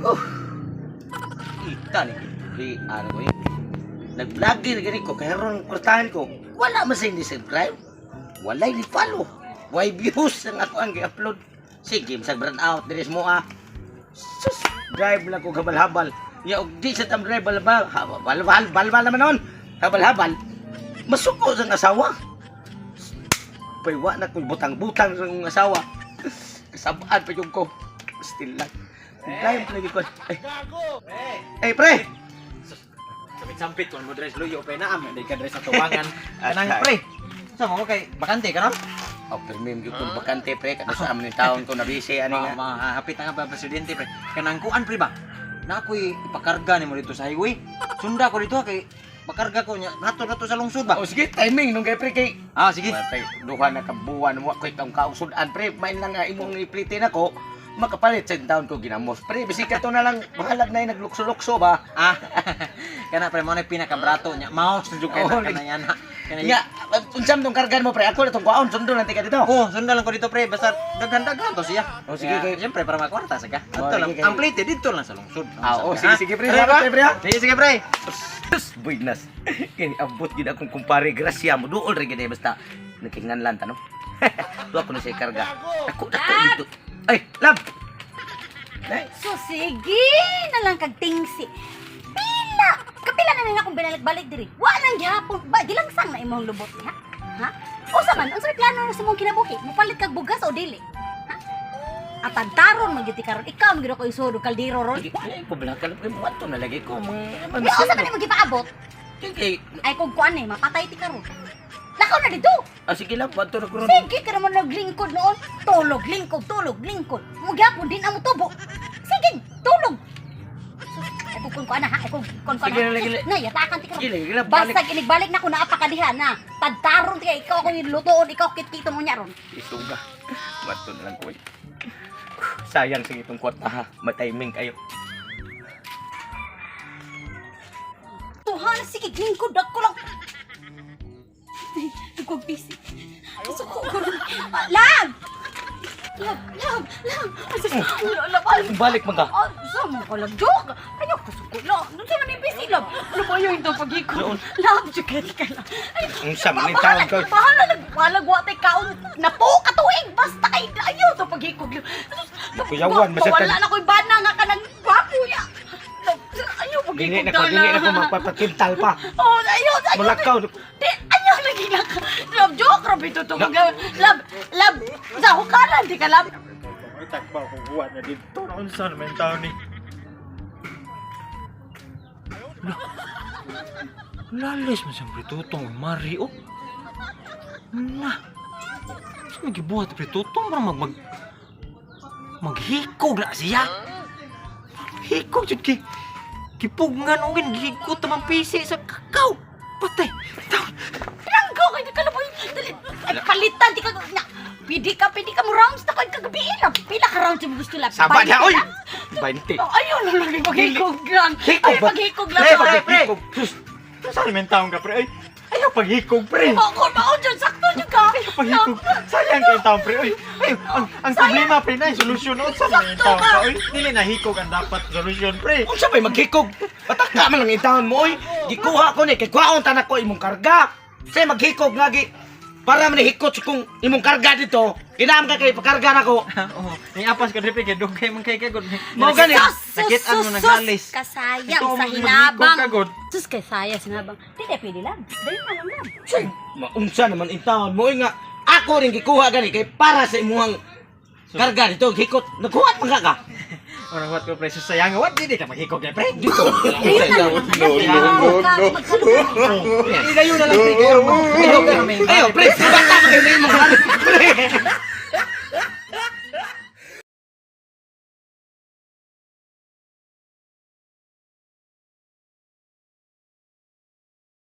Oh, kita ni pre, ano ko yun. Nag-vlog na gani ko, kaya ron kurtahan ko. Wala man sa hindi subscribe. Wala ni follow. Why views ang ako ang i-upload. Sige, masag brand out, diris mo ah. Sus, drive lang ko habal-habal. Ya, di sa tam drive balbal, balbal naman nun. Habal-habal. Masuko sa asawa. Paywa na kung butang-butang sa akong asawa. Kasabaan pa yung ko. Still lang. Drive lagi ko. Eh, pre! Sampit-sampit kung mo dress luyo, pa na hindi ka dress sa tuwangan. Kanang pre, sa mo kay bakante ka ron? Oh, premium yung kung bakante, pre. Kano sa amin yung taon ko na busy, ano nga. Mahapit na nga ba, presidente, pre. Kanang kuan, pre ba? Na ako'y ipakarga ni mo dito sa highway. Sunda ko dito, kay pakarga ko niya. Nato sa lungsod ba? Oh, sige, timing nung kay pre kay. Ah, sige. Patay, duha na kabuwan mo ko itong kausudan, pre. May lang nga imong iplitin ako. Makapalit sa taon ko ginamos. Pre, bisika to na lang. Bahalag na yung naglukso-lukso ba? Ah, kana pre, mo na pinakabrato niya. Mouse na jugay Oh, na kana yan. Nga, unsam tong kargan mo, pre. Ako na tong kuwaon, sundo lang tika dito. Oh, sundan lang ko dito pre, basta daghan-daghan to siya. Oh, sige, Kaya, kay- siyempre para makwarta sa ka. Oh, Ito lang, sige, ang plate dito lang sa lungsod. sige, pre. Pre, Salamat, pre, ha? Sige, pre. Sus, buinas. Kini abot gid akong kumpare grasya mo. Duol ra gid basta nakinganlan ta no. Duwa ko na siya karga. Ako dito. Ay, lab. Nay, So sige na lang kag tingsi. Pila! Kapila na nila akong binalik-balik diri. Wa nang gihapon ba gilangsang na imong lubot ha? Ha? Usa man, unsay plano sa imong kinabuhi? Mupalit kag bugas o dili? Ha? Atagtaron magyuti karon ikaw magiro ko isudo kaldero ron. ay ko balakal ko mo ato na lagi ko mga Di usa man imong gipaabot? kay Ay kung kuan eh, mapatay ti karon. Lakaw na dito. sige lang ato na ko ron. Sige ka naman naglingkod noon. Tulog, lingkod, tulog, lingkod. Mugyapon din ang tubo. Sige, tulog. Ay kung kuan na ha, ay kung kuan Sige, lagi, lagi. na yatakan ti karon. Sige, lagi lang, balik. Basta inigbalik na ko na apakadiha na. Tagtaron ti ikaw ko lutoon, ikaw kit-kito mo nya ron. Isuga. Mato na lang ko. Sayang sige itong kwata ha. Matiming kayo. Tuhan, sige, lingkod ako lang. Ikaw busy. Suko ko ron. Lag! Lag! Balik man ka. Sama ka lang, Jog! Ayaw ko suko lang. Doon sa man busy lang. Ano ba yun ito pag-ikot? Lag, Jog, ka lang. Ang sama ni taon ko. Bahala, guwatay kaon. Napo, katuig! Basta kay ayaw ito pag-ikot. Kuyawan, masaktan. Wala na ko'y bana nga ka ng bapo niya. Ayaw Dili pag-ikot na ko magpapakintal pa. Oh, ayaw. Mulakaw. Di, ayaw lagi na ka. Love, joke, rabi ito itong love, sa hukaran, di ka love. Takba ko buwan na dito. Ano sa naman tao ni? Lalis mo siyang pritutong Mario. Na. Saan magibuhat pritutong para maghikog na siya. Hikog jud kay kipugngan o gihikot tamang pisi sa kakao. Patay. Pinanggaw kayo, di ka laboy. Ay, palitan, di ka, na, pidi ka mo rounds na kayo kagabi. Pila ka rounds yung gusto lang. Sabad na, oy! 20. Oh, ayun na lang yung paghikog lang. Ay, paghikog lang. Pre. Saan naman taong ka pre? Ay, ayaw paghikog pre. Ako, maon dyan, sakto dyan ka. Pahikog. Sayang kayo taong pre. Ay, ang problema pre na yung solusyon. O, saan naman taong ka? Ay, dili na hikog ang dapat solusyon pre. Kung siya ba'y maghikog, pataka man lang itahon mo, oy. Gikuha ko ni, kay kuhaon tanak ko imong karga. Say maghikog nga, para man hikot kung imong karga dito, kinaham ka kay pakarga na ko. Oo, niapas ka rin kay dugay man kay kagod. Mao gani. Sakit ano nagalis. Kasayang Ito, sa maghikog hinabang. kagod. Sus, kasaya sa hinabang. Hindi, pwede lang. Dahil na lang. Say, maunsa naman itahon mo, oy nga. Ako rin gikuha gani, kay para sa imuhang karga dito, hikot. Nagkuha man ka. Orang wat ko pre sayang wat di ka maghikog kay pre. Dito. No. Ilayo na lang, pre. Ayo, pre. Bata ka kayo na imong karga.